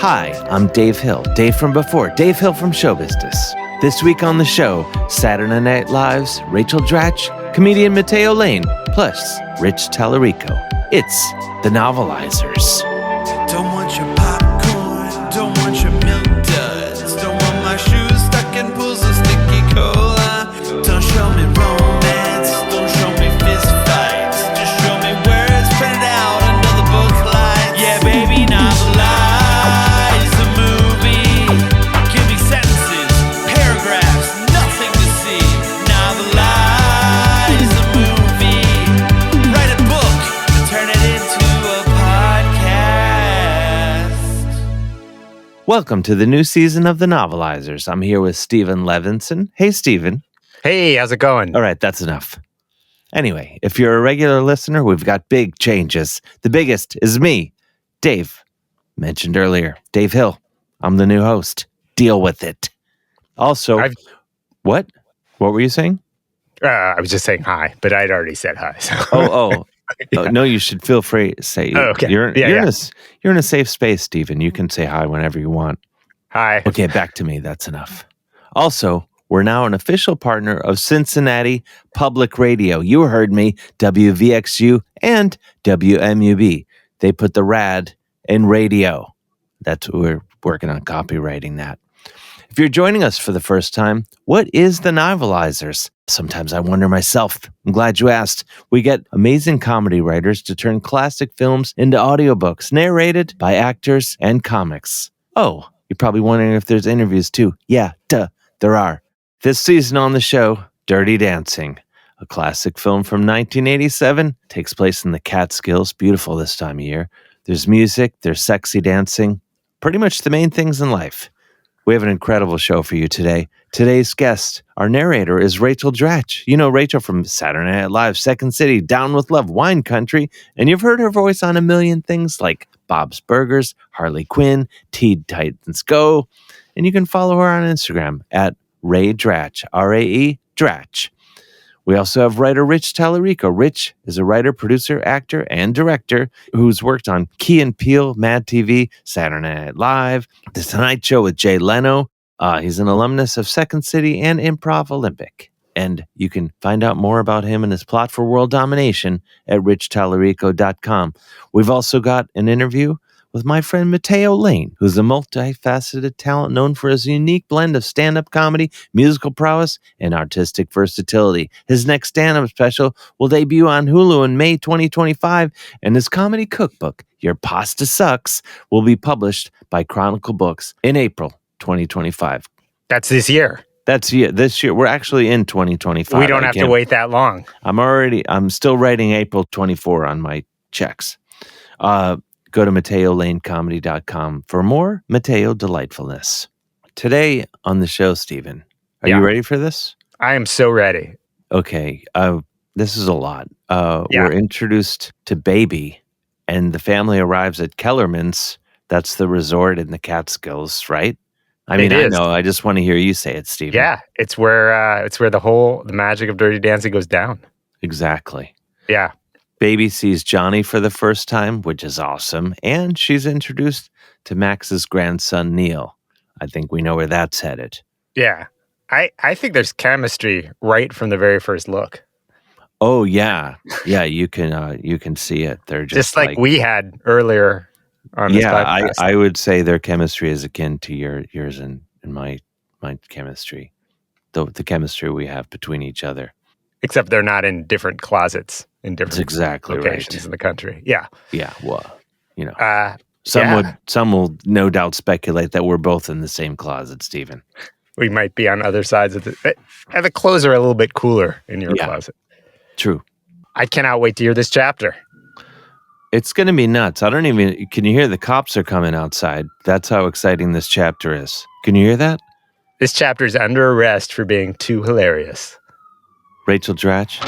Hi, I'm Dave Hill, Dave from before, Dave Hill from Show Business. This week on the show, Saturday Night Live's Rachel Dratch, comedian Matteo Lane, plus Rich Talarico. It's the Novelizers. Don't want your popcorn, don't want your milk duds, don't want my shoes stuck in pools of sticky cola. Don't show me romance, don't show me fist fights, just show me where it's printed out under the book lights. Yeah, baby, novelize the movie. Give me sentences, paragraphs, nothing to see. Novelize the movie. Write a book and turn it into a podcast. Welcome to the new season of the Novelizers. I'm here with Stephen Levinson. Hey, Stephen. Hey, how's it going? All right, that's enough. Anyway, if you're a regular listener, we've got big changes. The biggest is me, Dave. Mentioned earlier, Dave Hill. I'm the new host. Deal with it. Also, What? What were you saying? I was just saying hi, but I'd already said hi. So. Oh, Yeah. no, you should feel free to say. Oh, okay. You're Yeah. in a safe space, Stephen. You can say hi whenever you want. Hi. Okay, back to me. That's enough. Also, we're now an official partner of Cincinnati Public Radio. You heard me, WVXU and WMUB. They put the rad in radio. That's what we're working on copywriting that. If you're joining us for the first time, what is the Novelizers? Sometimes I wonder myself. I'm glad you asked. We get amazing comedy writers to turn classic films into audiobooks, narrated by actors and comics. Oh, you're probably wondering if there's interviews too. Yeah, duh, there are. This season on the show, Dirty Dancing, a classic film from 1987, takes place in the Catskills, beautiful this time of year. There's music, there's sexy dancing, pretty much the main things in life. We have an incredible show for you today. Today's guest, our narrator, is Rachel Dratch. You know Rachel from Saturday Night Live, Second City, Down with Love, Wine Country, and you've heard her voice on a million things like Bob's Burgers, Harley Quinn, Teen Titans Go, and you can follow her on Instagram at Ray Dratch, R-A-E, Dratch. We also have writer Rich Talarico. Rich is a writer, producer, actor, and director who's worked on Key and Peele, Mad TV, Saturday Night Live, The Tonight Show with Jay Leno. He's an alumnus of Second City and Improv Olympic. And you can find out more about him and his plot for world domination at richtalarico.com. We've also got an interview with my friend Matteo Lane, who's a multifaceted talent known for his unique blend of stand-up comedy, musical prowess, and artistic versatility. His next stand-up special will debut on Hulu in May 2025, and his comedy cookbook, Your Pasta Sucks, will be published by Chronicle Books in April 2025. That's this year. That's this year. We're actually in 2025. We don't have to wait that long. I'm still writing April 24 on my checks. Go to MatteoLaneComedy.com for more Matteo delightfulness. Today on the show, Stephen, are you ready for this? I am so ready. Okay. This is a lot. We're introduced to Baby, and the family arrives at Kellerman's. That's the resort in the Catskills, right? I mean, I know. I just want to hear you say it, Stephen. Yeah, it's where the magic of Dirty Dancing goes down. Exactly. Yeah. Baby sees Johnny for the first time, which is awesome, and she's introduced to Max's grandson, Neil. I think we know where that's headed. Yeah. I think there's chemistry right from the very first look. Oh, yeah. Yeah, you can see it. They're just like we had earlier on this podcast. I would say their chemistry is akin to yours and my chemistry. The chemistry we have between each other. Except they're not in different closets in different locations in the country. Yeah. Yeah. Well, you know, some will no doubt speculate that we're both in the same closet, Stephen. We might be on other sides of the clothes are a little bit cooler in your closet. True. I cannot wait to hear this chapter. It's going to be nuts. Can you hear the cops are coming outside? That's how exciting this chapter is. Can you hear that? This chapter is under arrest for being too hilarious. Rachel Dratch.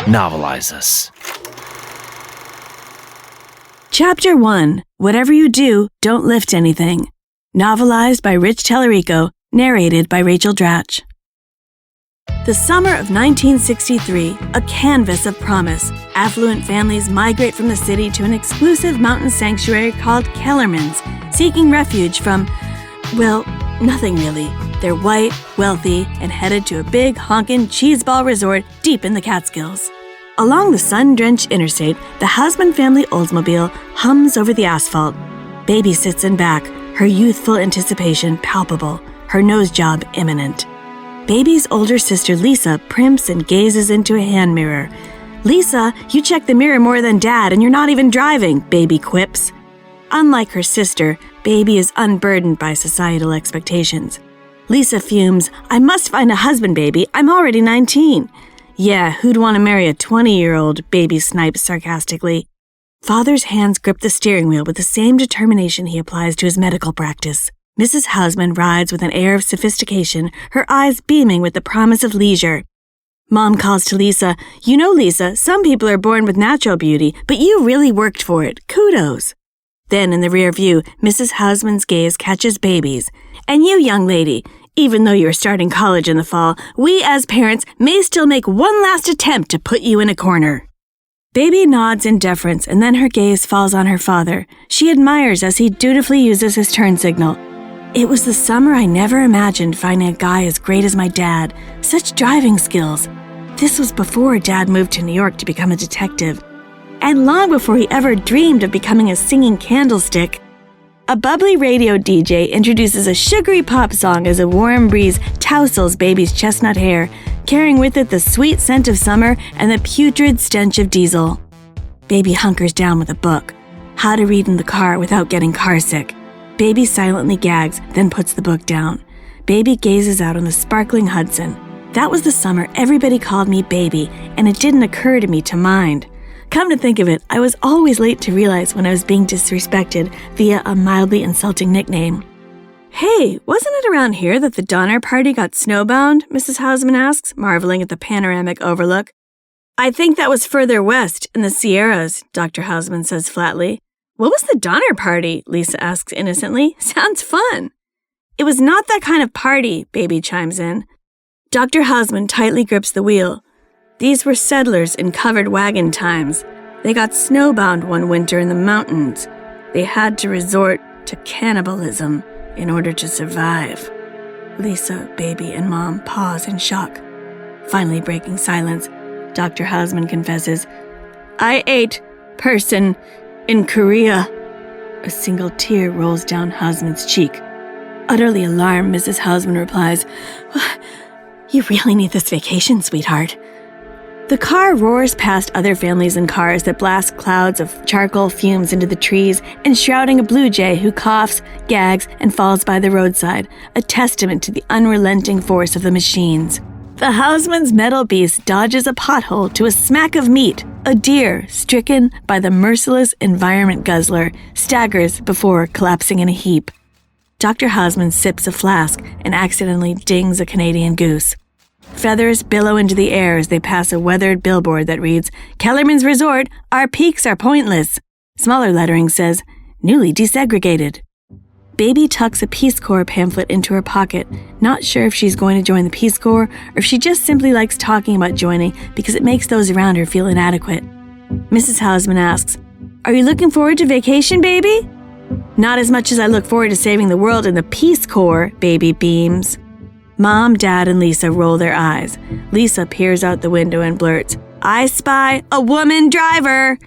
Novelize us. Chapter 1. Whatever you do, don't lift anything. Novelized by Rich Talarico, narrated by Rachel Dratch. The summer of 1963, a canvas of promise. Affluent families migrate from the city to an exclusive mountain sanctuary called Kellerman's, seeking refuge from, well, nothing really. They're white, wealthy, and headed to a big, honkin' cheeseball resort deep in the Catskills. Along the sun-drenched interstate, the Hausman family Oldsmobile hums over the asphalt. Baby sits in back, her youthful anticipation palpable, her nose job imminent. Baby's older sister Lisa primps and gazes into a hand mirror. "Lisa, you check the mirror more than Dad, and you're not even driving," Baby quips. Unlike her sister, Baby is unburdened by societal expectations. Lisa fumes, "I must find a husband, Baby. I'm already 19. "Yeah, who'd want to marry a 20-year-old, Baby snipes sarcastically. Father's hands grip the steering wheel with the same determination he applies to his medical practice. Mrs. Hausman rides with an air of sophistication, her eyes beaming with the promise of leisure. Mom calls to Lisa, "You know, Lisa, some people are born with natural beauty, but you really worked for it. Kudos." Then, in the rear view, Mrs. Hausman's gaze catches Baby's. "And you, young lady, even though you're starting college in the fall, we as parents may still make one last attempt to put you in a corner." Baby nods in deference, and then her gaze falls on her father. She admires as he dutifully uses his turn signal. "It was the summer I never imagined finding a guy as great as my dad. Such driving skills. This was before Dad moved to New York to become a detective. And long before he ever dreamed of becoming a singing candlestick." A bubbly radio DJ introduces a sugary pop song as a warm breeze tousles Baby's chestnut hair, carrying with it the sweet scent of summer and the putrid stench of diesel. Baby hunkers down with a book. How to read in the car without getting carsick. Baby silently gags, then puts the book down. Baby gazes out on the sparkling Hudson. That was the summer everybody called me Baby, and it didn't occur to me to mind. Come to think of it, I was always late to realize when I was being disrespected via a mildly insulting nickname. "Hey, wasn't it around here that the Donner Party got snowbound?" Mrs. Hausman asks, marveling at the panoramic overlook. "I think that was further west, in the Sierras," Dr. Hausman says flatly. "What was the Donner Party?" Lisa asks innocently. "Sounds fun." "It was not that kind of party," Baby chimes in. Dr. Hausman tightly grips the wheel. "These were settlers in covered wagon times. They got snowbound one winter in the mountains. They had to resort to cannibalism in order to survive." Lisa, Baby, and Mom pause in shock. Finally breaking silence, Dr. Hausman confesses, "I ate person in Korea." A single tear rolls down Hausman's cheek. Utterly alarmed, Mrs. Hausman replies, "You really need this vacation, sweetheart." The car roars past other families and cars that blast clouds of charcoal fumes into the trees, enshrouding a blue jay who coughs, gags, and falls by the roadside, a testament to the unrelenting force of the machines. The Hausman's metal beast dodges a pothole to a smack of meat. A deer, stricken by the merciless environment guzzler, staggers before collapsing in a heap. Dr. Hausman sips a flask and accidentally dings a Canadian goose. Feathers billow into the air as they pass a weathered billboard that reads, "Kellerman's Resort, our peaks are pointless." Smaller lettering says, "Newly desegregated." Baby tucks a Peace Corps pamphlet into her pocket, not sure if she's going to join the Peace Corps or if she just simply likes talking about joining because it makes those around her feel inadequate. Mrs. Hausman asks, "Are you looking forward to vacation, Baby?" "Not as much as I look forward to saving the world in the Peace Corps," Baby beams. Mom, Dad, and Lisa roll their eyes. Lisa peers out the window and blurts, "I spy a woman driver."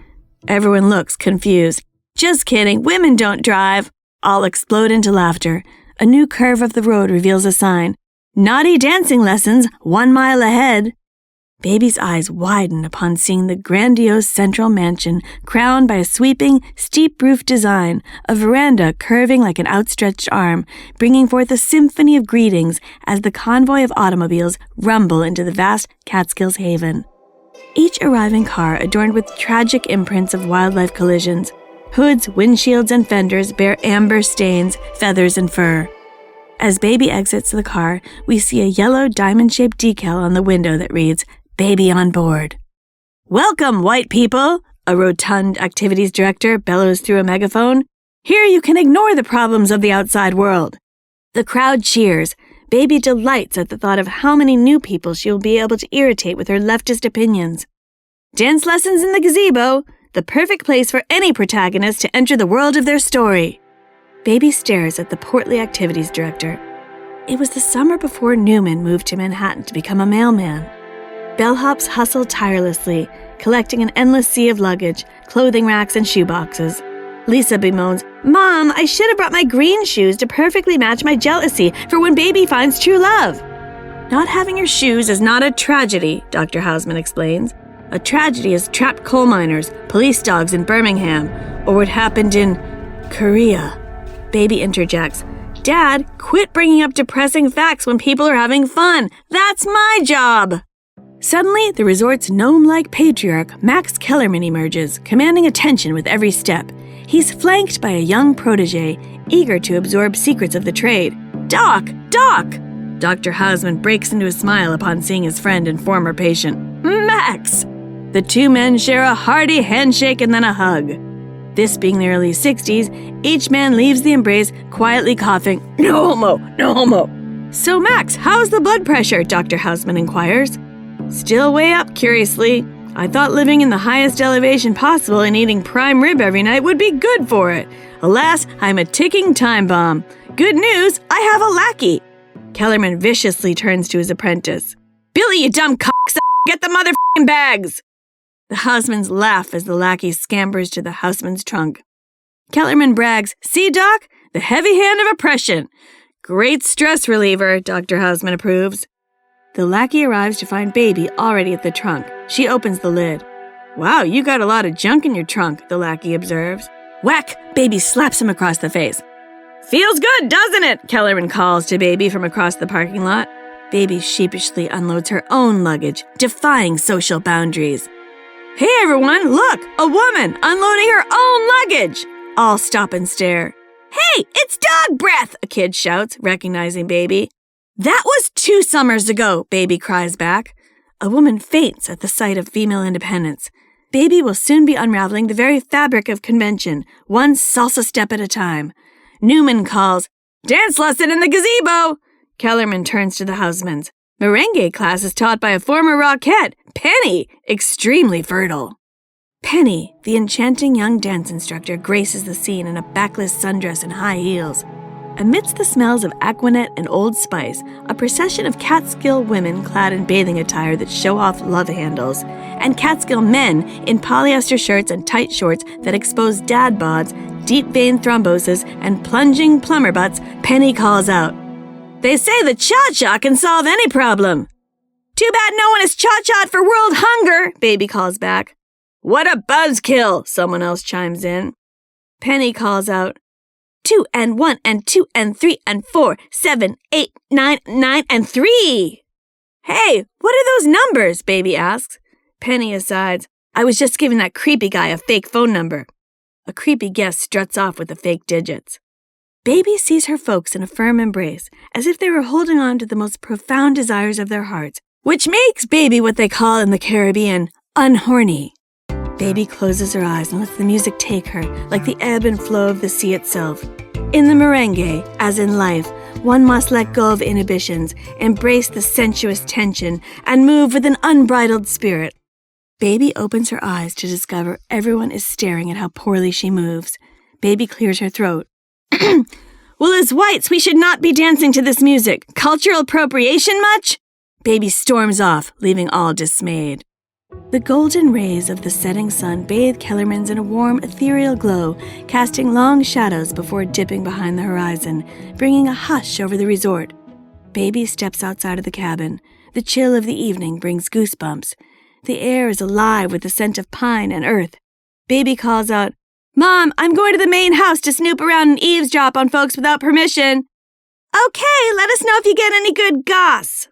Everyone looks confused. "Just kidding, women don't drive." All explode into laughter. A new curve of the road reveals a sign. "Naughty dancing lessons, 1 mile ahead." Baby's eyes widen upon seeing the grandiose central mansion crowned by a sweeping, steep-roof design, a veranda curving like an outstretched arm, bringing forth a symphony of greetings as the convoy of automobiles rumble into the vast Catskills haven. Each arriving car adorned with tragic imprints of wildlife collisions. Hoods, windshields, and fenders bear amber stains, feathers, and fur. As Baby exits the car, we see a yellow diamond-shaped decal on the window that reads, "Baby on board." "Welcome, white people," a rotund activities director bellows through a megaphone. "Here you can ignore the problems of the outside world." The crowd cheers. Baby delights at the thought of how many new people she will be able to irritate with her leftist opinions. Dance lessons in the gazebo, the perfect place for any protagonist to enter the world of their story. Baby stares at the portly activities director. It was the summer before Newman moved to Manhattan to become a mailman. Bellhops hustle tirelessly, collecting an endless sea of luggage, clothing racks, and shoeboxes. Lisa bemoans, "Mom, I should have brought my green shoes to perfectly match my jealousy for when Baby finds true love." Not having your shoes is not a tragedy, Dr. Hausman explains. A tragedy is trapped coal miners, police dogs in Birmingham, or what happened in Korea. Baby interjects, "Dad, quit bringing up depressing facts when people are having fun. That's my job." Suddenly, the resort's gnome-like patriarch, Max Kellerman, emerges, commanding attention with every step. He's flanked by a young protege, eager to absorb secrets of the trade. "Doc! Doc!" Dr. Hausman breaks into a smile upon seeing his friend and former patient. "Max!" The two men share a hearty handshake and then a hug. This being the early 60s, each man leaves the embrace quietly coughing, "No homo, no homo." "So Max, how's the blood pressure?" Dr. Hausman inquires. "Still way up, curiously. I thought living in the highest elevation possible and eating prime rib every night would be good for it. Alas, I'm a ticking time bomb. Good news, I have a lackey." Kellerman viciously turns to his apprentice. "Billy, you dumb cocksucker, get the motherfucking bags!" The Hausmans laugh as the lackey scampers to the Hausman's trunk. Kellerman brags, "See, Doc? The heavy hand of oppression. Great stress reliever," Dr. Hausman approves. The lackey arrives to find Baby already at the trunk. She opens the lid. "Wow, you got a lot of junk in your trunk," the lackey observes. Whack! Baby slaps him across the face. "Feels good, doesn't it?" Kellerman calls to Baby from across the parking lot. Baby sheepishly unloads her own luggage, defying social boundaries. "Hey everyone, look! A woman unloading her own luggage!" All stop and stare. "Hey, it's dog breath!" a kid shouts, recognizing Baby. "That was 2 summers ago," Baby cries back. A woman faints at the sight of female independence. Baby will soon be unraveling the very fabric of convention, one salsa step at a time. Newman calls, "Dance lesson in the gazebo!" Kellerman turns to the Hausmans. Merengue class is taught by a former Rockette, Penny, extremely fertile. Penny, the enchanting young dance instructor, graces the scene in a backless sundress and high heels. Amidst the smells of Aquanet and Old Spice, a procession of Catskill women clad in bathing attire that show off love handles, and Catskill men in polyester shirts and tight shorts that expose dad bods, deep vein thrombosis, and plunging plumber butts, Penny calls out, "They say the cha-cha can solve any problem." "Too bad no one is cha-cha'd for world hunger," Baby calls back. "What a buzzkill," someone else chimes in. Penny calls out, 2 and 1 and 2 and 3 and 4, 7, 8, 9, 9 and 3. "Hey, what are those numbers?" Baby asks. Penny asides, "I was just giving that creepy guy a fake phone number." A creepy guest struts off with the fake digits. Baby sees her folks in a firm embrace, as if they were holding on to the most profound desires of their hearts, which makes Baby what they call in the Caribbean, unhorny. Baby closes her eyes and lets the music take her, like the ebb and flow of the sea itself. In the merengue, as in life, one must let go of inhibitions, embrace the sensuous tension, and move with an unbridled spirit. Baby opens her eyes to discover everyone is staring at how poorly she moves. Baby clears her throat. "Well, as whites, we should not be dancing to this music. Cultural appropriation much?" Baby storms off, leaving all dismayed. The golden rays of the setting sun bathe Kellerman's in a warm, ethereal glow, casting long shadows before dipping behind the horizon, bringing a hush over the resort. Baby steps outside of the cabin. The chill of the evening brings goosebumps. The air is alive with the scent of pine and earth. Baby calls out, "Mom, I'm going to the main house to snoop around and eavesdrop on folks without permission." "Okay, let us know if you get any good goss."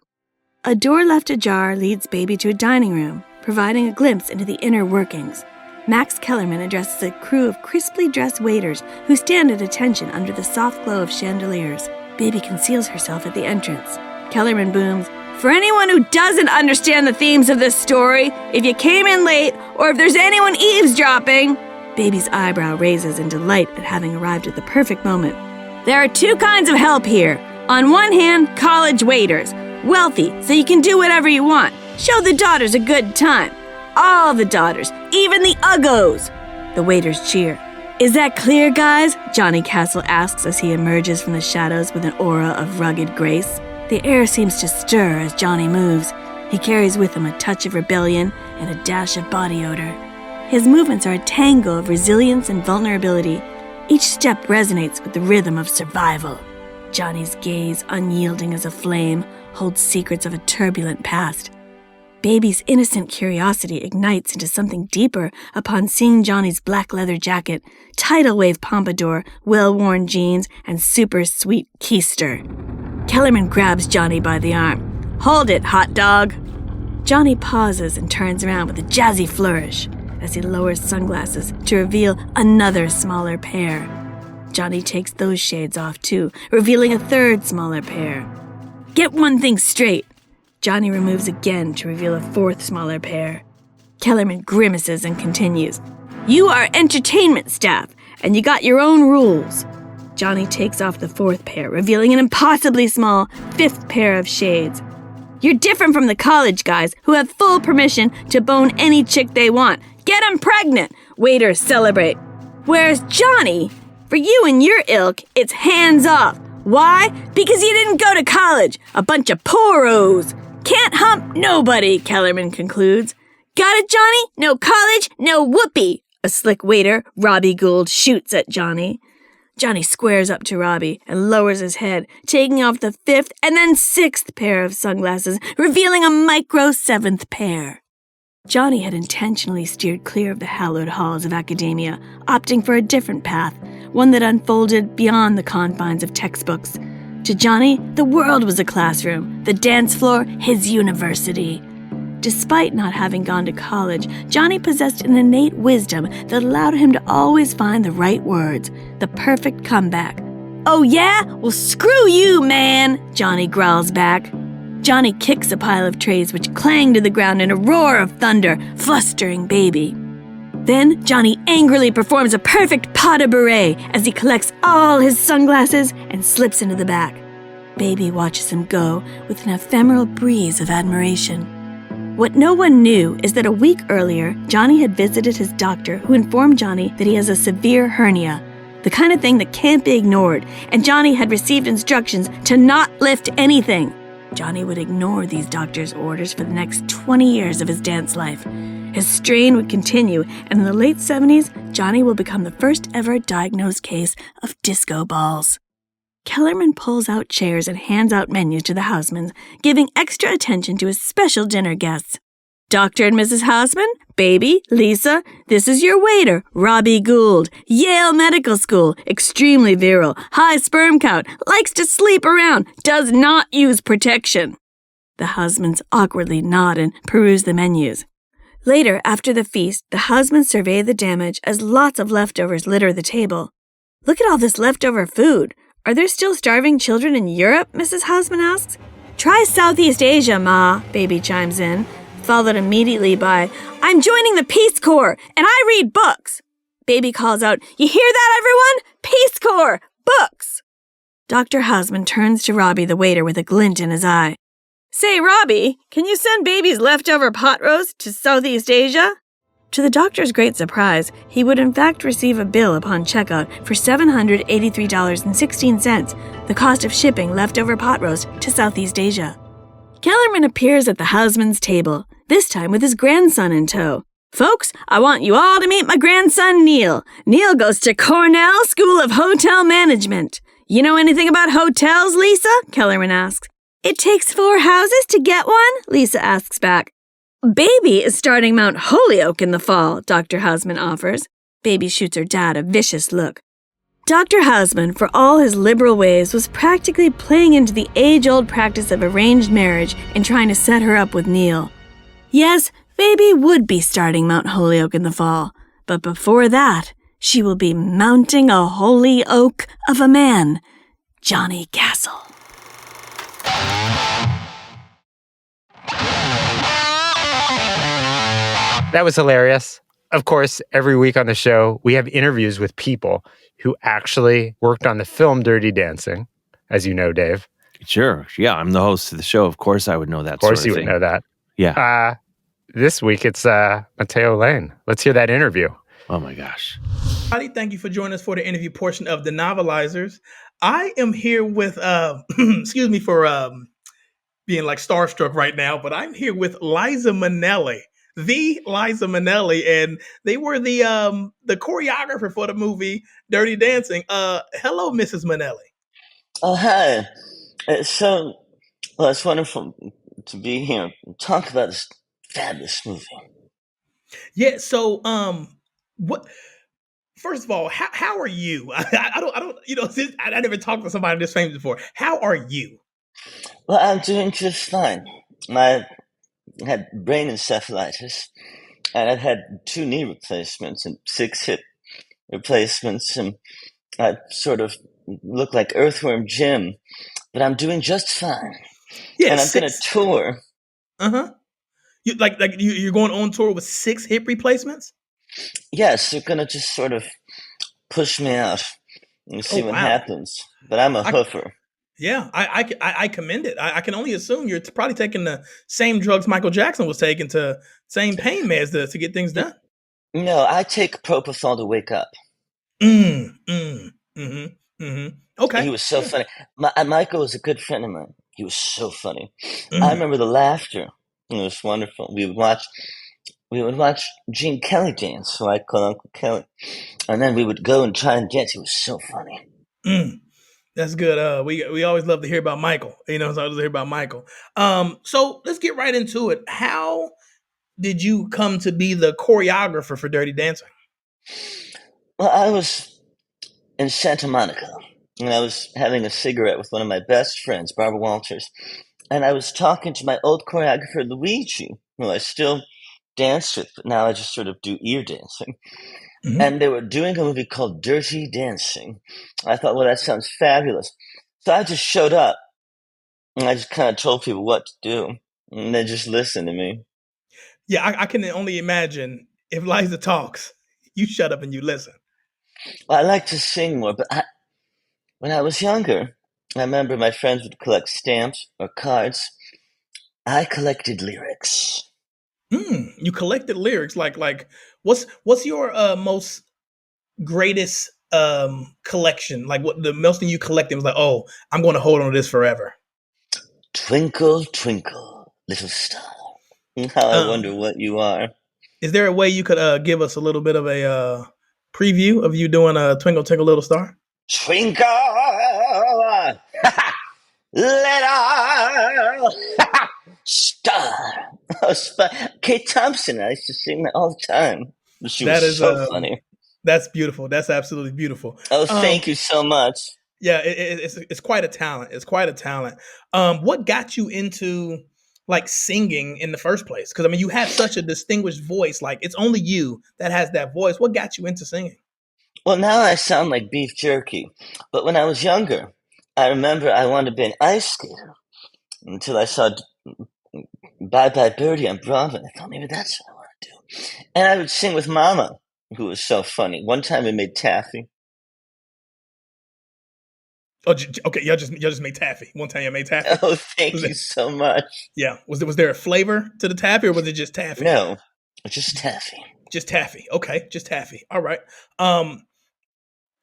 A door left ajar leads Baby to a dining room, providing a glimpse into the inner workings. Max Kellerman addresses a crew of crisply dressed waiters who stand at attention under the soft glow of chandeliers. Baby conceals herself at the entrance. Kellerman booms, "For anyone who doesn't understand the themes of this story, if you came in late, or if there's anyone eavesdropping..." Baby's eyebrow raises in delight at having arrived at the perfect moment. "There are 2 kinds of help here. On one hand, college waiters. Wealthy, so you can do whatever you want. Show the daughters a good time. All the daughters, even the uggos. The waiters cheer. Is that clear, guys? Johnny Castle asks as he emerges from the shadows with an aura of rugged grace. The air seems to stir as Johnny moves. He carries with him a touch of rebellion and a dash of body odor. His movements are a tango of resilience and vulnerability. Each step resonates with the rhythm of survival. Johnny's gaze, unyielding as a flame, holds secrets of a turbulent past. Baby's innocent curiosity ignites into something deeper upon seeing Johnny's black leather jacket, tidal wave pompadour, well-worn jeans, and super sweet keister. Kellerman grabs Johnny by the arm. Hold it, hot dog! Johnny pauses and turns around with a jazzy flourish as he lowers sunglasses to reveal another smaller pair. Johnny takes those shades off too, revealing a third smaller pair. Get one thing straight. Johnny removes again to reveal a fourth smaller pair. Kellerman grimaces and continues. You are entertainment staff, and you got your own rules. Johnny takes off the fourth pair, revealing an impossibly small fifth pair of shades. You're different from the college guys who have full permission to bone any chick they want. Get 'em pregnant! Waiters celebrate. Whereas Johnny, for you and your ilk, it's hands off. Why? Because you didn't go to college. A bunch of poros. Can't hump nobody, Kellerman concludes. Got it, Johnny? No college, no whoopee. A slick waiter, Robbie Gould, shoots at Johnny. Johnny squares up to Robbie and lowers his head, taking off the fifth and then sixth pair of sunglasses, revealing a micro seventh pair. Johnny had intentionally steered clear of the hallowed halls of academia, opting for a different path, one that unfolded beyond the confines of textbooks. To Johnny, the world was a classroom, the dance floor, his university. Despite not having gone to college, Johnny possessed an innate wisdom that allowed him to always find the right words, the perfect comeback. Oh yeah? Well, screw you, man, Johnny growls back. Johnny kicks a pile of trays which clang to the ground in a roar of thunder, flustering Baby. Then Johnny angrily performs a perfect pas de bourrée as he collects all his sunglasses and slips into the back. Baby watches him go with an ephemeral breeze of admiration. What no one knew is that a week earlier, Johnny had visited his doctor, who informed Johnny that he has a severe hernia, the kind of thing that can't be ignored, and Johnny had received instructions to not lift anything. Johnny would ignore these doctor's orders for the next 20 years of his dance life. His strain would continue, and in the late 70s, Johnny will become the first ever diagnosed case of disco balls. Kellerman pulls out chairs and hands out menus to the Housemans, giving extra attention to his special dinner guests. Dr. and Mrs. Houseman, Baby, Lisa, this is your waiter, Robbie Gould, Yale Medical School, extremely virile, high sperm count, likes to sleep around, does not use protection. The Housemans awkwardly nod and peruse the menus. Later, after the feast, the Housemans survey the damage as lots of leftovers litter the table. Look at all this leftover food. Are there still starving children in Europe? Mrs. Houseman asks. Try Southeast Asia, Ma, Baby chimes in, followed immediately by, I'm joining the Peace Corps, and I read books. Baby calls out, you hear that, everyone? Peace Corps! Books! Dr. Houseman turns to Robbie the waiter with a glint in his eye. Say, Robbie, can you send Baby's leftover pot roast to Southeast Asia? To the doctor's great surprise, he would in fact receive a bill upon checkout for $783.16, the cost of shipping leftover pot roast to Southeast Asia. Kellerman appears at the Houseman's table, this time with his grandson in tow. Folks, I want you all to meet my grandson, Neil. Neil goes to Cornell School of Hotel Management. You know anything about hotels, Lisa? Kellerman asks. It takes 4 houses to get one? Lisa asks back. Baby is starting Mount Holyoke in the fall, Dr. Houseman offers. Baby shoots her dad a vicious look. Dr. Houseman, for all his liberal ways, was practically playing into the age-old practice of arranged marriage and trying to set her up with Neil. Yes, Baby would be starting Mount Holyoke in the fall, but before that, she will be mounting a holy oak of a man, Johnny Castle. That was hilarious. Of course, every week on the show, we have interviews with people who actually worked on the film Dirty Dancing, as you know, Dave. Sure. Yeah, I'm the host of the show. Of course I would know that Of course sort you of would thing. know that. Yeah. This week it's Matteo Lane. Let's hear that interview. Oh my gosh. Thank you for joining us for the interview portion of the Novelizers. I am here with, excuse me for being like starstruck right now, but I'm here with Liza Minnelli, the Liza Minnelli, and they were the choreographer for the movie Dirty Dancing. Hello, Mrs. Minnelli. Oh, hi. It's wonderful to be here and talk about this fabulous movie. Yeah. So, what? First of all, how are you? I don't. You know, I never talked to somebody this famous before. How are you? Well, I'm doing just fine. I had brain encephalitis, and I've had 2 knee replacements and 6 hip replacements, and I sort of look like Earthworm Jim, but I'm doing just fine. Yeah, And I'm going to tour. Uh-huh. You're going on tour with 6 hip replacements? Yes, they're going to just sort of push me out and see what happens. But I'm a hoofer. Yeah, I commend it. I can only assume you're probably taking the same drugs Michael Jackson was taking, to same pain meds to get things done. No, I take propofol to wake up. Okay. He was so funny. Michael was a good friend of mine. He was so funny. Mm. I remember the laughter. It was wonderful. We would watch Gene Kelly dance, who I call Uncle Kelly, and then we would go and try and dance. It was so funny. That's good. We always love to hear about Michael. You know, so I love to hear about Michael. So let's get right into it. How did you come to be the choreographer for Dirty Dancing? Well, I was in Santa Monica, and I was having a cigarette with one of my best friends, Barbara Walters, and I was talking to my old choreographer, Luigi, who I still dance with, but now I just sort of do ear dancing. Mm-hmm. And they were doing a movie called Dirty Dancing. I thought, well, that sounds fabulous. So I just showed up, and I just kind of told people what to do, and they just listened to me. Yeah, I can only imagine if Liza talks, you shut up and you listen. Well, I like to sing more, but when I was younger, I remember my friends would collect stamps or cards. I collected lyrics. You collected lyrics. Like what's your most greatest collection? Like, what the most thing you collected was like, oh, I'm going to hold on to this forever. Twinkle, twinkle, little star, how I wonder what you are. Is there a way you could give us a little bit of a preview of you doing a Twinkle, Twinkle, Little Star? Twinkle, little star. Kate Thompson, I used to sing that all the time. She was so funny. That's beautiful. That's absolutely beautiful. Oh, thank you so much. Yeah, it's quite a talent. It's quite a talent. What got you into like singing in the first place? Because I mean, you have such a distinguished voice. Like, it's only you that has that voice. What got you into singing? Well, now I sound like beef jerky. But when I was younger, I remember I wanted to be an ice skater until I saw Bye Bye Birdie on Broadway. I thought maybe that's what I want to do. And I would sing with Mama, who was so funny. One time we made taffy. Oh, okay. Y'all just made taffy. One time you made taffy. Oh, thank you so much. Yeah. Was there a flavor to the taffy, or was it just taffy? No, just taffy. Just taffy. Okay, just taffy. All right.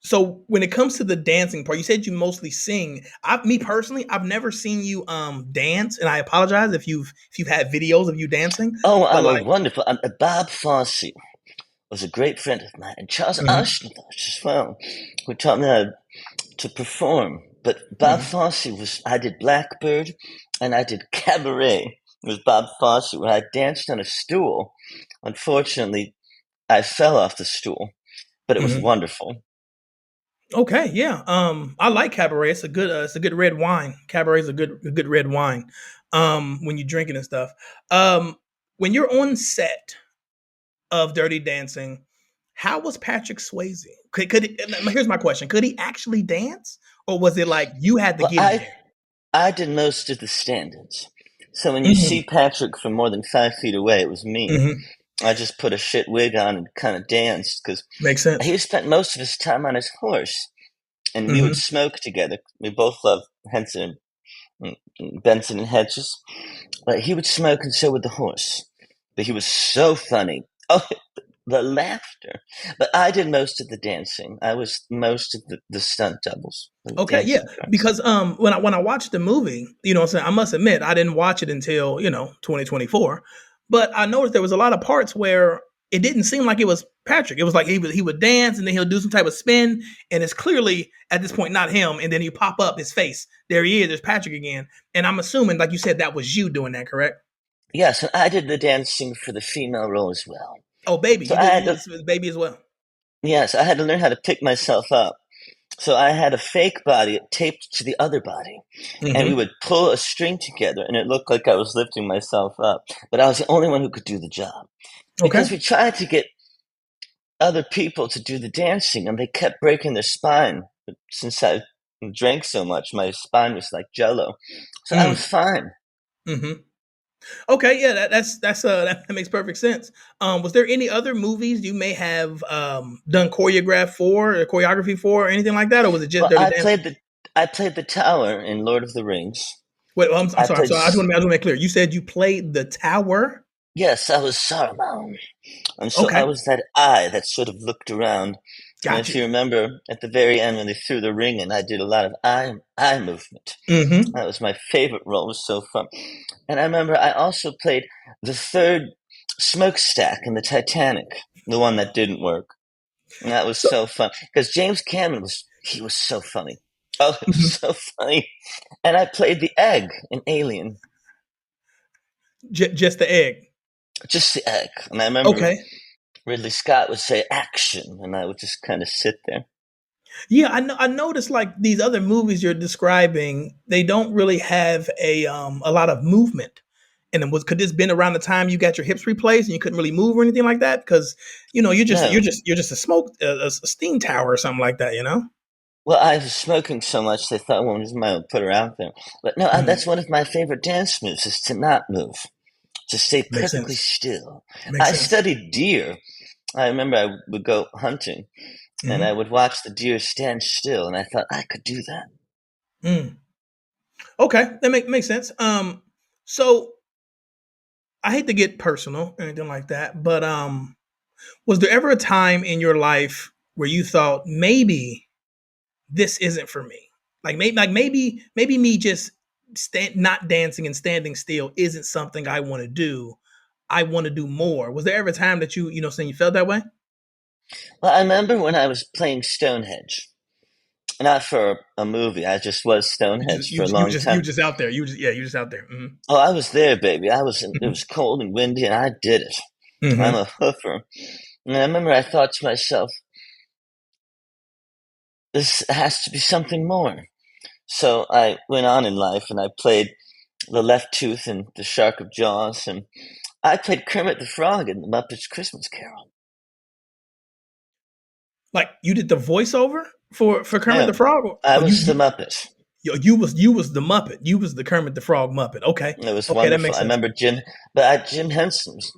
So when it comes to the dancing part, you said you mostly sing. Me personally, I've never seen you dance, and I apologize if you've had videos of you dancing. Oh, wonderful! Bob Fosse was a great friend of mine, and Charles Aznavour as well, who taught me how to perform. But Bob Fosse I did Blackbird, and I did Cabaret with Bob Fosse, where I danced on a stool. Unfortunately, I fell off the stool, but it was wonderful. Okay, yeah. I like Cabaret. It's a good red wine. Cabaret is a good red wine. When you're drinking and stuff. When you're on set of Dirty Dancing, how was Patrick Swayze? Here's my question: could he actually dance, or was it like you had to get in there? I did most of the stand-ins. So when you see Patrick from more than 5 feet away, it was me. I just put a shit wig on and kind of danced because makes sense. He spent most of his time on his horse, and we would smoke together. We both love Henson Benson and Hedges. He would smoke, and so would the horse. But he was so funny. Oh, the laughter. But I did most of the dancing. I was most of the stunt doubles. Okay, yeah, because when I watched the movie, you know what I'm saying, I must admit I didn't watch it until, 2024. But I noticed there was a lot of parts where it didn't seem like it was Patrick. It was like he would dance and then he'll do some type of spin, and it's clearly at this point not him, and then you pop up his face. There he is, there's Patrick again. And I'm assuming, like you said, that was you doing that, correct? Yes, and I did the dancing for the female role as well. Oh, baby, So you did baby as well. Yes, I had to learn how to pick myself up. So I had a fake body taped to the other body, and we would pull a string together, and it looked like I was lifting myself up. But I was the only one who could do the job. Because we tried to get other people to do the dancing, and they kept breaking their spine. But since I drank so much, my spine was like jello. So I was fine. Okay, yeah, that makes perfect sense. Was there any other movies you may have done choreography for, or anything like that, or was it just Dirty Dancing? I played the tower in Lord of the Rings. Wait, I'm sorry. I just want to make clear. You said you played the tower? Yes, I was Saruman. And so I was that eye that sort of looked around. And if you remember, at the very end when they threw the ring in, I did a lot of eye movement. That was my favorite role. It was so fun. And I remember I also played the third smokestack in the Titanic, the one that didn't work. And that was so fun. Because James Cameron was so funny. Oh, it was so funny. And I played the egg in Alien. Just the egg? Just the egg. And I remember Ridley Scott would say action, and I would just kind of sit there. Yeah, I noticed like these other movies you're describing, they don't really have a lot of movement. And could this been around the time you got your hips replaced and you couldn't really move or anything like that? Because you're just a steam tower or something like that, Well, I was smoking so much they thought, well, just might put her out there. But no, that's one of my favorite dance moves is to not move, to stay perfectly still. I studied deer. I remember I would go hunting, and I would watch the deer stand still, and I thought I could do that. Okay, that makes sense. So I hate to get personal or anything like that, but was there ever a time in your life where you thought maybe this isn't for me? Like maybe me just not dancing and standing still isn't something I want to do. I want to do more. Was there ever a time that you felt that way? Well, I remember when I was playing Stonehenge. Not for a movie. I just was Stonehenge for a long time. You were just out there. You were just out there. Oh, I was there, baby. It was cold and windy, and I did it. I'm a hoofer. And I remember I thought to myself, this has to be something more. So I went on in life, and I played the Left Tooth and the Shark of Jaws, and I played Kermit the Frog in the Muppets Christmas Carol. Like you did the voiceover for Kermit the Frog? I was the Muppet. You was the Muppet. You was the Kermit the Frog Muppet. Okay, it was wonderful. That makes sense. I remember Jim Henson's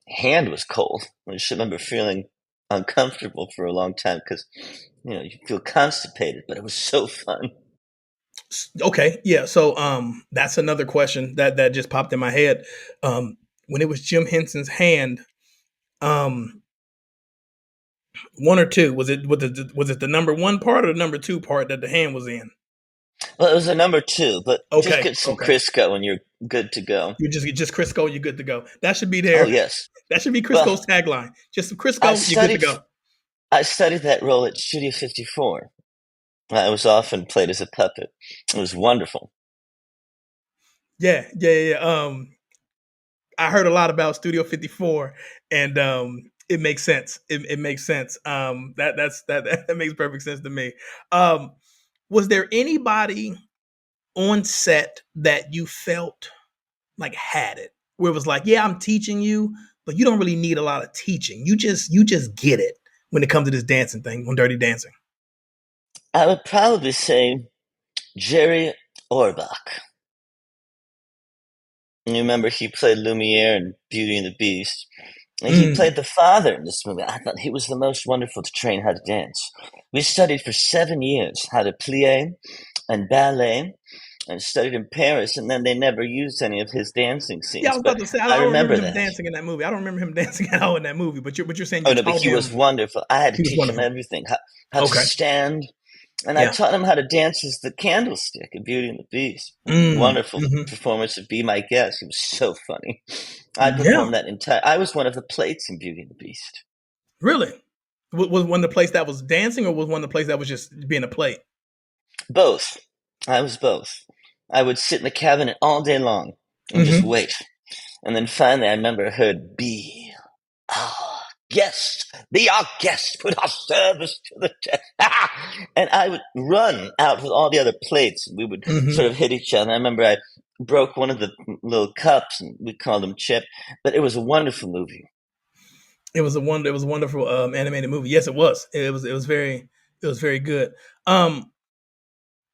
hand was cold. I just remember feeling uncomfortable for a long time because you feel constipated, but it was so fun. Okay, yeah. So that's another question that just popped in my head. When it was Jim Henson's hand, one or two, was it the number one part or the number two part that the hand was in? Well, it was the number two, but just get some Crisco and you're good to go. You just Crisco, you're good to go. That should be there. Oh, yes. That should be Crisco's tagline. Just some Crisco, you're good to go. I studied that role at Studio 54. I was often played as a puppet. It was wonderful. Yeah. I heard a lot about Studio 54, and it makes sense. It makes sense. That makes perfect sense to me. Was there anybody on set that you felt like had it, where it was like, yeah, I'm teaching you, but you don't really need a lot of teaching. You just get it when it comes to this dancing thing on Dirty Dancing? I would probably say Jerry Orbach. And you remember he played Lumiere in Beauty and the Beast. And he played the father in this movie. I thought he was the most wonderful to train how to dance. We studied for 7 years how to plie and ballet. and studied in Paris, and then they never used any of his dancing Yeah, I scenes. was But about to say I I don't remember remember him that. dancing in that movie. I don't remember him dancing at all in that movie. But you're saying Oh you no, but taught he was him. wonderful. I had to He was teach him wonderful. everything, how to Okay. stand, and I Yeah. taught him how to dance as the candlestick in Beauty and the Beast. Wonderful Mm-hmm. performance of Be My Guest. He was so funny. I Yeah. performed that entire. I was one of the plates in Beauty and the Beast. Really? Was one of the place that was dancing, or was one of the place that was just being a plate? Both. I was both. I would sit in the cabinet all day long and just Mm-hmm. wait. And then finally, I remember I heard "Be our guest, be our guest, put our service to the test." And I would run out with all the other plates, and we would Mm-hmm. sort of hit each other. I remember I broke one of the little cups, and we called him Chip. But it was a wonderful movie. It was a wonderful animated movie. Yes, it was. It was very good.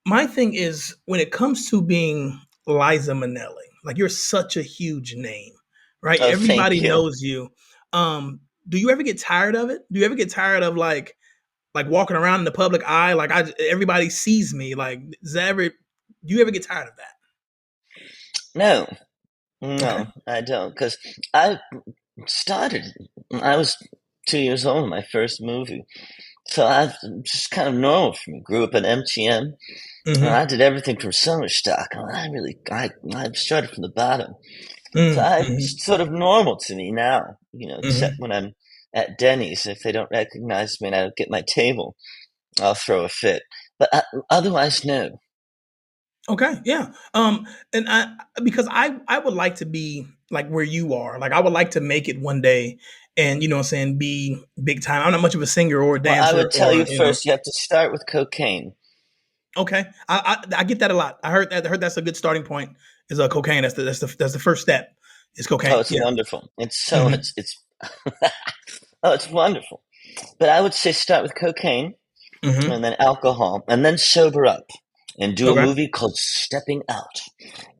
My thing is when it comes to being Liza Minnelli, like you're such a huge name, right? Oh, Everybody thank you. knows you. Do you ever get tired of it? Do you ever get tired of like walking around in the public eye? Like everybody sees me. Like, do you ever get tired of that? No, Okay. no, I don't, because I started. I was 2 years old in my first movie. So I just kind of normal for me. Grew up at MTM, and Mm-hmm. I did everything from summer stock. I started from the bottom. So Mm-hmm. it's sort of normal to me now, except Mm-hmm. when I'm at Denny's. If they don't recognize me and I don't get my table, I'll throw a fit. But otherwise, no. Okay, yeah. And I because I would like to be like where you are. Like I would like to make it one day, and what I'm saying, be big time. I'm not much of a singer or a Well, I dancer, would tell or you first, you have to start with cocaine. Okay, I get that a lot. I heard that. I heard that's a good starting point. Is cocaine. That's the first step. Is Oh, cocaine. it's Yeah. wonderful. Hmm. It's oh, it's wonderful. But I would say start with cocaine, Hmm. and then alcohol, and then sober up and do a Okay. movie called Stepping Out.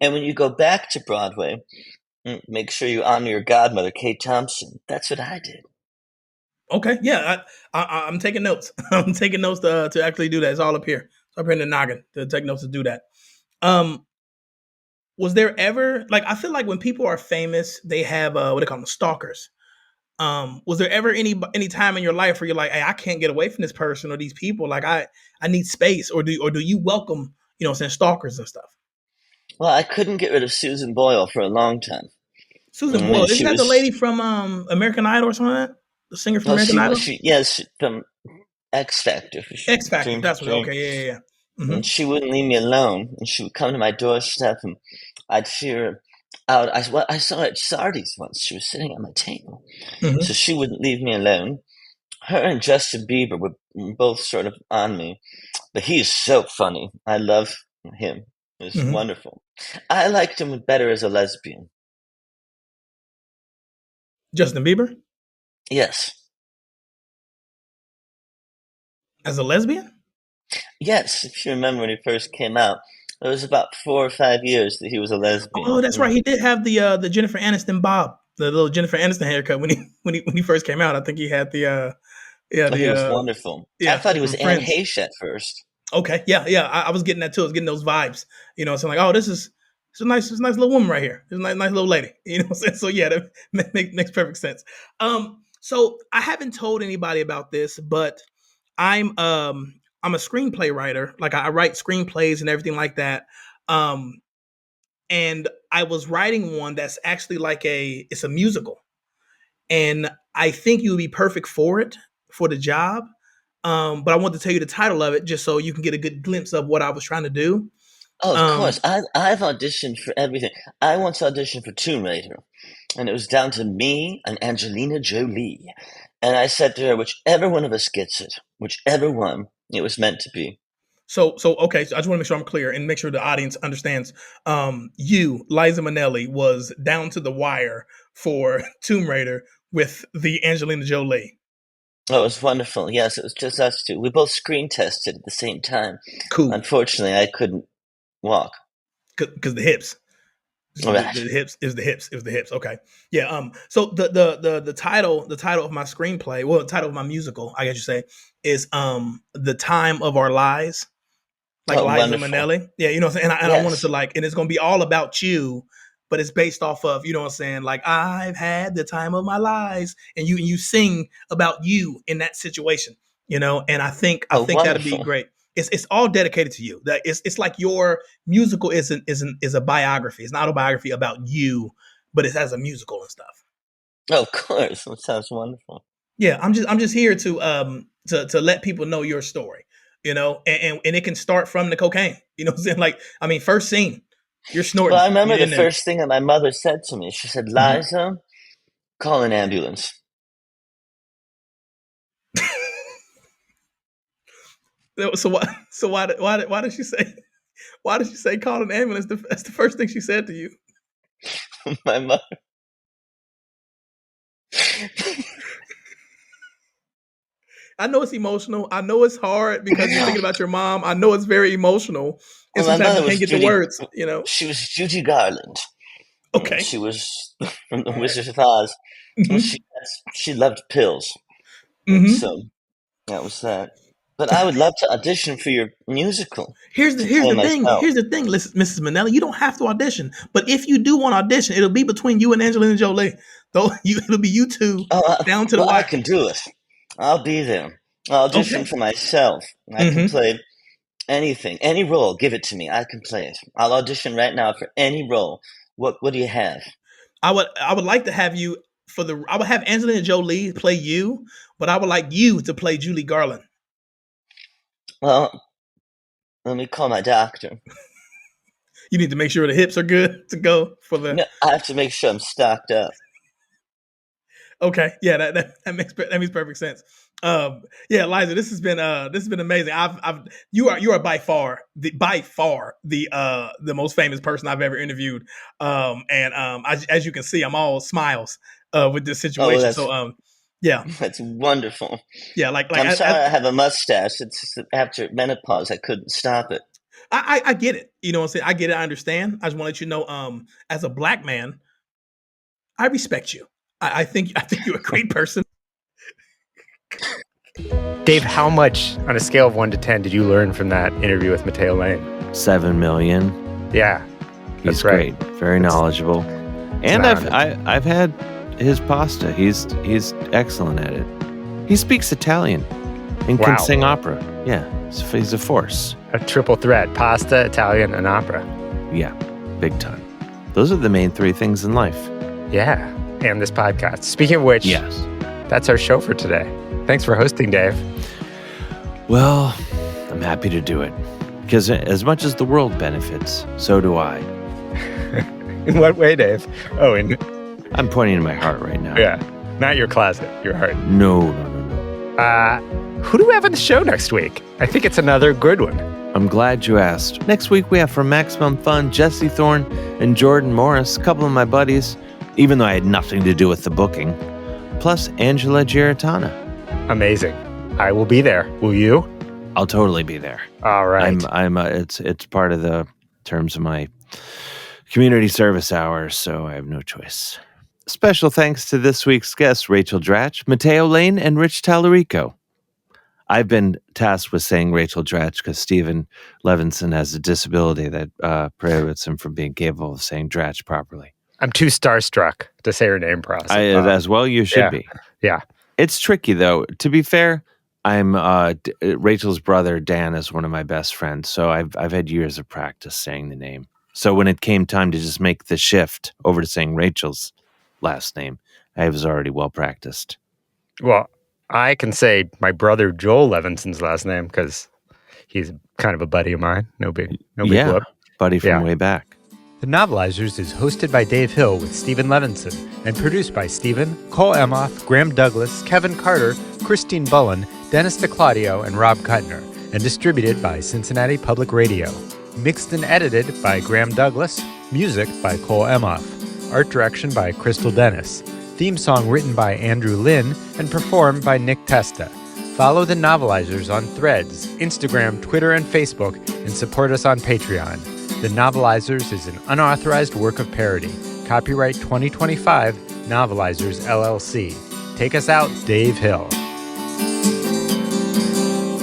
And when you go back to Broadway, make sure you honor your godmother, Kate Thompson. That's what I did. Okay. Yeah. I'm taking notes. I'm taking notes to actually do that. It's all up here. It's up here in the noggin to take notes to do that. Um, was there ever like I feel like when people are famous, they have what they call them stalkers. Was there ever any time in your life where you're like, hey, I can't get away from this person or these people? Like I need space, or do you welcome saying stalkers and stuff? Well, I couldn't get rid of Susan Boyle for a long time. Susan And then Boyle, isn't she that the was, lady from American Idol or something like that? The singer from oh, American she was, Idol? she, yes, from X Factor, X Factor. Dream, That's what. Dream. Okay, yeah, yeah, yeah. And she wouldn't leave me alone. And she would come to my doorstep, and I'd see her out. I saw her at Sardi's once. She was sitting at my table. So Hmm. she wouldn't leave me alone. Her and Justin Bieber were both sort of on me. But he's so funny. I love him. It's Hmm. wonderful. I liked him better as a lesbian. Justin Bieber Yes. as a lesbian? Yes, if you remember when he first came out, it was about 4 or 5 years that he was a Oh, lesbian. that's right. He did have the Jennifer Aniston bob, the little Jennifer Aniston haircut when he first came out. I think he had Oh, he was the wonderful. I thought he was from Anne Friends. Heche at first. Okay, yeah, yeah. I was getting that too. I was getting those vibes. So I'm like, oh, it's a nice little woman right here. It's a nice little lady. You know what I'm saying? So yeah, that makes perfect sense. So I haven't told anybody about this, but I'm a screenplay writer. Like I write screenplays and everything like that. Um, and I was writing one that's actually it's a musical, and I think you would be perfect for it for the job. But I want to tell you the title of it just so you can get a good glimpse of what I was trying to do. Oh, of course. Um, I've auditioned for everything. I once auditioned for Tomb Raider, and it was down to me and Angelina Jolie. And I said to her, whichever one of us gets it, whichever one it was meant to be. so okay, so I just want to make sure I'm clear and make sure the audience understands. You, Liza Minnelli, was down to the wire for Tomb Raider with the Angelina Jolie. Oh, it was wonderful. Yes, it was just us two. We both screen tested at the same time. Cool, Unfortunately, I couldn't walk. because the hips. All The right. hips is the hips. It was the hips. Okay. Yeah. So the title of my screenplay, well, the title of my musical, I guess you say, is The Time of Our Lives. like Liza wonderful. Minnelli. Yeah, you know what I'm saying? And I wanted Yes. to like, and it's going to be all about you, but it's based off of, you know what I'm saying? Like, I've had the time of my lives, and you sing about you in that situation, you know? And I think that'd be Wonderful. great. It's all dedicated to you. That it's like your musical is a biography. It's an autobiography about you, but it has a musical and stuff. Oh, of course. That sounds wonderful. Yeah, I'm just here to let people know your story, you know, and it can start from the cocaine. You know what I'm saying? Like, I mean, first scene, you're snorting. Well, I remember You're the in there. first thing that my mother said to me. She said, Liza, call an ambulance. So why did she say call an ambulance? That's the first thing she said to you. My mother. I know it's emotional. I know it's hard because you're thinking about your mom. I know it's very emotional, and Well, my sometimes mother you was can't get the Judy. words. You know. She was Judy Garland. Okay. She was from The All right. Wizard of Oz. And Mhm. she loved pills. Mhm. So that was that. But I would love to audition for your musical. Here's the thing. myself. Here's the thing, Mrs. Minnelli. You don't have to audition, but if you do want to audition, it'll be between you and Angelina Jolie. Though it'll be you two down to the Well, I wire. can do it. I'll be there. I'll audition Okay. for myself. I can play anything, any role. Give it to me. I can play it. I'll audition right now for any role. What do you have? I would like to have you I would have Angelina Jolie play you, but I would like you to play Julie Garland. Well, let me call my doctor. You need to make sure the hips are good to go for the. No, I have to make sure I'm stocked up. Okay, yeah, that makes perfect sense. Yeah, Liza, this has been amazing. You are by far the most famous person I've ever interviewed. As you can see, I'm all smiles with this situation. Yeah, that's wonderful. Yeah, like I'm sorry I have a mustache. It's just after menopause, I couldn't stop it. I get it. You know what I'm saying? I get it. I understand. I just want to let you know, as a black man, I respect you. I think you're a great person. Dave, how much on a scale of 1 to 10 did you learn from that interview with Matteo Lane? 7 million. Yeah, He's great. Very knowledgeable. And I've had his pasta. He's excellent at it. He speaks Italian and can sing opera. Yeah, he's a force. A triple threat: pasta, Italian, and opera. Yeah, big time. Those are the main 3 things in life. Yeah, and this podcast. Speaking of which, yes, that's our show for today. Thanks for hosting, Dave. Well, I'm happy to do it. Because as much as the world benefits, so do I. In what way, Dave? Oh, I'm pointing to my heart right now. Yeah, not your closet, your heart. No. Who do we have on the show next week? I think it's another good one. I'm glad you asked. Next week we have from Maximum Fun, Jesse Thorne and Jordan Morris, a couple of my buddies, even though I had nothing to do with the booking, plus Angela Giratana. Amazing. I will be there. Will you? I'll totally be there. All right. It's part of the terms of my community service hours, so I have no choice. Special thanks to this week's guests, Rachel Dratch, Matteo Lane, and Rich Talarico. I've been tasked with saying Rachel Dratch because Stephen Levinson has a disability that prohibits him from being capable of saying Dratch properly. I'm too starstruck to say her name properly. As well, you should be. Yeah. It's tricky, though. To be fair, I'm Rachel's brother, Dan, is one of my best friends, so I've had years of practice saying the name. So when it came time to just make the shift over to saying Rachel's last name, I was already well practiced. Well, I can say my brother Joel Levinson's last name because he's kind of a buddy of mine. No big whoop. Buddy from way back. The Novelizers is hosted by Dave Hill with Stephen Levinson and produced by Stephen, Cole Emoff, Graham Douglas, Kevin Carter, Christine Bullen, Dennis DiClaudio, and Rob Kutner, and distributed by Cincinnati Public Radio. Mixed and edited by Graham Douglas. Music by Cole Emoff. Art direction by Crystal Dennis. Theme song written by Andrew Lynn and performed by Nick Testa. Follow the Novelizers on Threads, Instagram, Twitter, and Facebook, and support us on Patreon. The Novelizers is an unauthorized work of parody. Copyright 2025, Novelizers, LLC. Take us out, Dave Hill.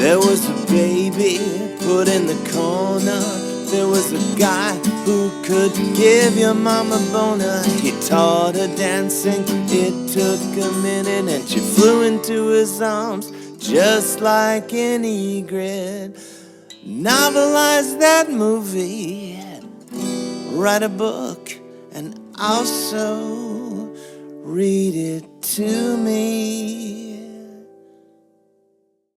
There was a baby put in the corner. There was a guy who could give your mama boner. He taught her dancing, it took a minute, and she flew into his arms just like an egret. Novelize that movie, write a book, and also read it to me.